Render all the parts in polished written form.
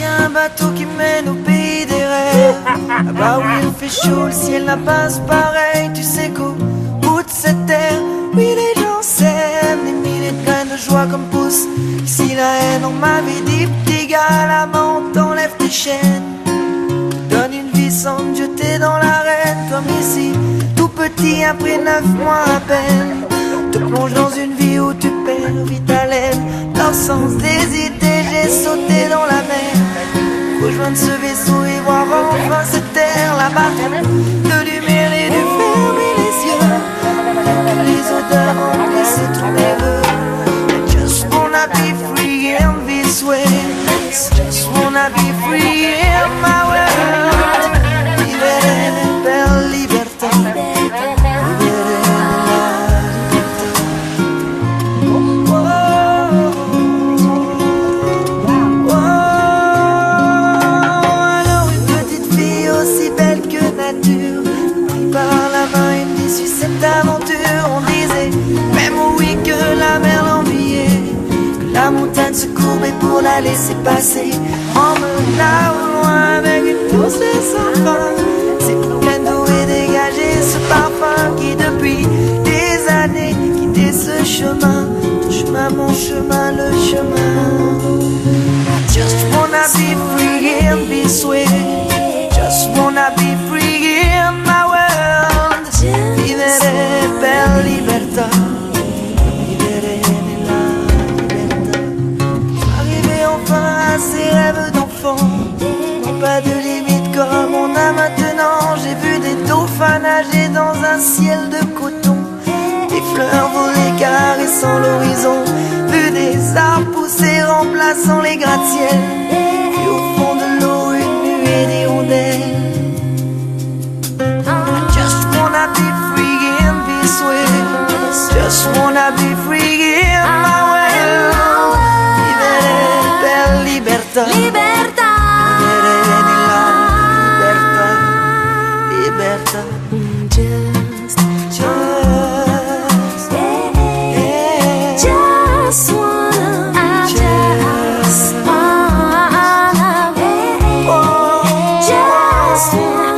un bateau qui mène au pays des rêves. Là-bas où il fait chaud, le ciel n'a pas ce pareil. Tu sais qu'au bout de cette terre, oui les gens s'aiment. Des milliers de graines de joie comme poussent ici la haine. On m'avait dit petit gars, la main t'enlève tes chaînes. Donne une vie sans te jeter dans l'arène. Comme ici, tout petit après 9 mois à peine. Te plonge dans une vie où tu perds vite haleine. Dans sens des idées, j'ai sauté dans la mer. Rejoindre ce vaisseau et voir enfin cette terre là-bas. De lumière et de fermer les yeux. Que les odeurs remplissent tous mes vœux. I just wanna be free in this way. Just wanna be free in my world. Vivere per libertà. Cette aventure, on disait même oui que la mer l'enviait, que la montagne se courbait pour la laisser passer. Emmène là au loin avec une poussée sans fin. C'est plein d'eau et dégager ce parfum qui depuis des années quittait ce chemin. Ton chemin, mon chemin, le chemin. Just wanna be free in this way. Just wanna be free in my world. Vivere per libertà, vivere nella libertà. Arriver enfin à ses rêves d'enfant, non pas de limite comme on a maintenant. J'ai vu des dauphins nager dans un ciel de coton, des fleurs voler caressant l'horizon, vu des arbres pousser remplaçant les gratte-ciels, et au fond de l'eau une nuée d'hirondelles. Just wanna be free in my world. Vivere per libertà. Libertà. Vivere nella libertà. Libertà. Just wanna. Just wanna be. Just wanna.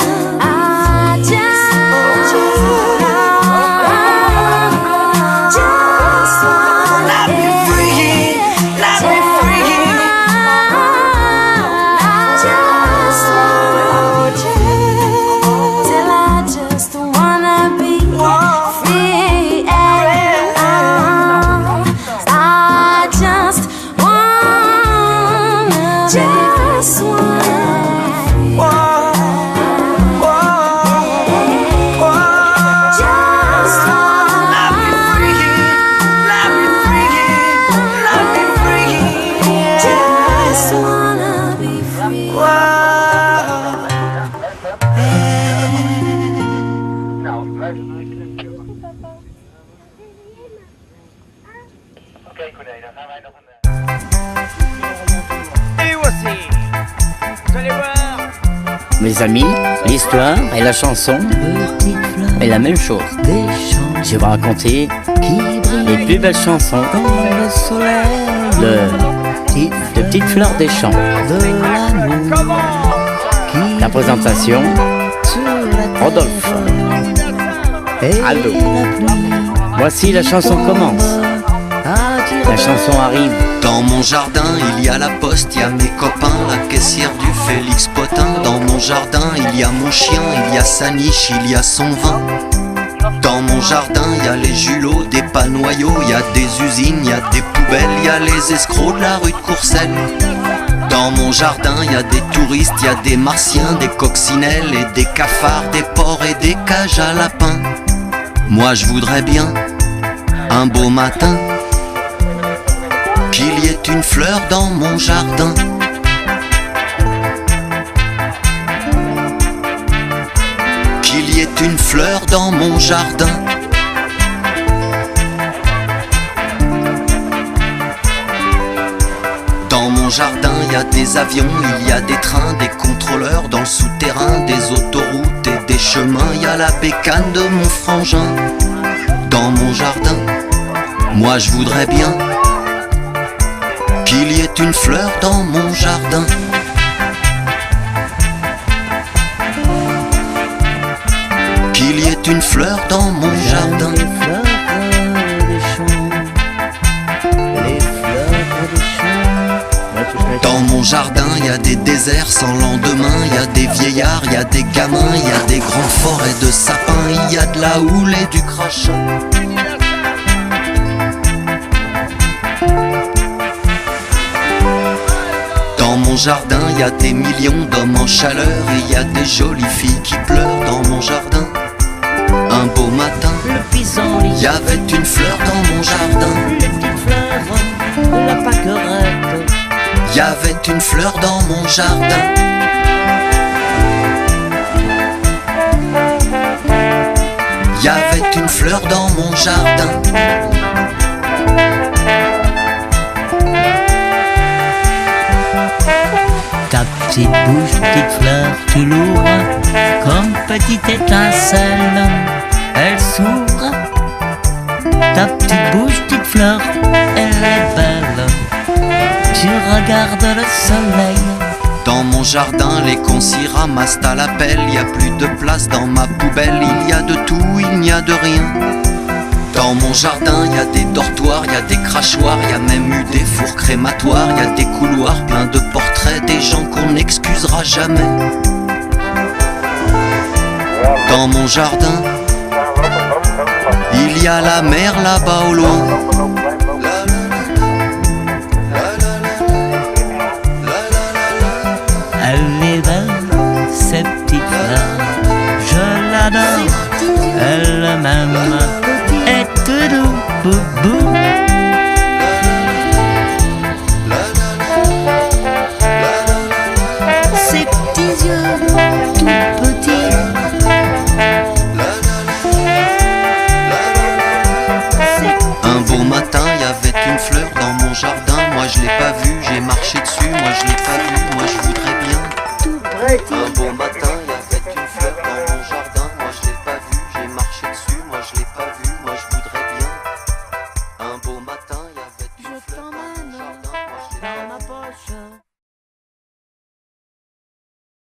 Mes amis, l'histoire et la chanson est la même chose. Je vais vous raconter les plus belles chansons de Petites Fleurs des Champs. La présentation, Rodolphe. Aldo. Voici la chanson commence. La chanson arrive. Dans mon jardin, il y a la poste, il y a mes copains, la caissière du Félix Potin. Dans mon jardin, il y a mon chien, il y a sa niche, il y a son vin. Dans mon jardin, il y a les julots, des panoyaux, il y a des usines, il y a des poubelles, il y a les escrocs de la rue de Courcelles. Dans mon jardin, il y a des touristes, il y a des martiens, des coccinelles et des cafards, des porcs et des cages à lapins. Moi je voudrais bien, un beau matin, qu'il y ait une fleur dans mon jardin. Qu'il y ait une fleur dans mon jardin. Dans mon jardin, il y a des avions, il y a des trains, des contrôleurs dans le souterrain, des autoroutes et des chemins. Il y a la bécane de mon frangin. Dans mon jardin, moi je voudrais bien qu'il y ait une fleur dans mon jardin. une fleur dans mon jardin. Les fleurs des champs, les fleurs des champs. Dans mon jardin, y a des déserts sans lendemain, y a des vieillards, y a des gamins, y a des grandes forêts de sapins, y a de la houle et du crachat. Dans mon jardin, y a des millions d'hommes en chaleur et y a des jolies filles qui pleurent dans mon jardin. Un beau matin, Le pissenlit, y avait une fleur dans mon jardin. les petites fleurs, la pâquerette. Y avait une fleur dans mon jardin. Y avait une fleur dans mon jardin. Ta petite bouche, petite fleur, tu l'ouvres comme petite étincelle, elle s'ouvre. Ta petite bouche, petite fleur, elle est belle. Tu regardes le soleil. Dans mon jardin, les cons s'y ramassent à la pelle. Y a plus de place dans ma poubelle. Il y a de tout, il n'y a de rien. Dans mon jardin, y a des dortoirs, y a des crachoirs, y a même eu des fours crématoires, y a des couloirs pleins de portraits des gens qu'on n'excusera jamais. Dans mon jardin, il y a la mer là-bas au loin. Elle est belle, cette petite fleur, je l'adore, elle m'aime, et tout doux, boubou.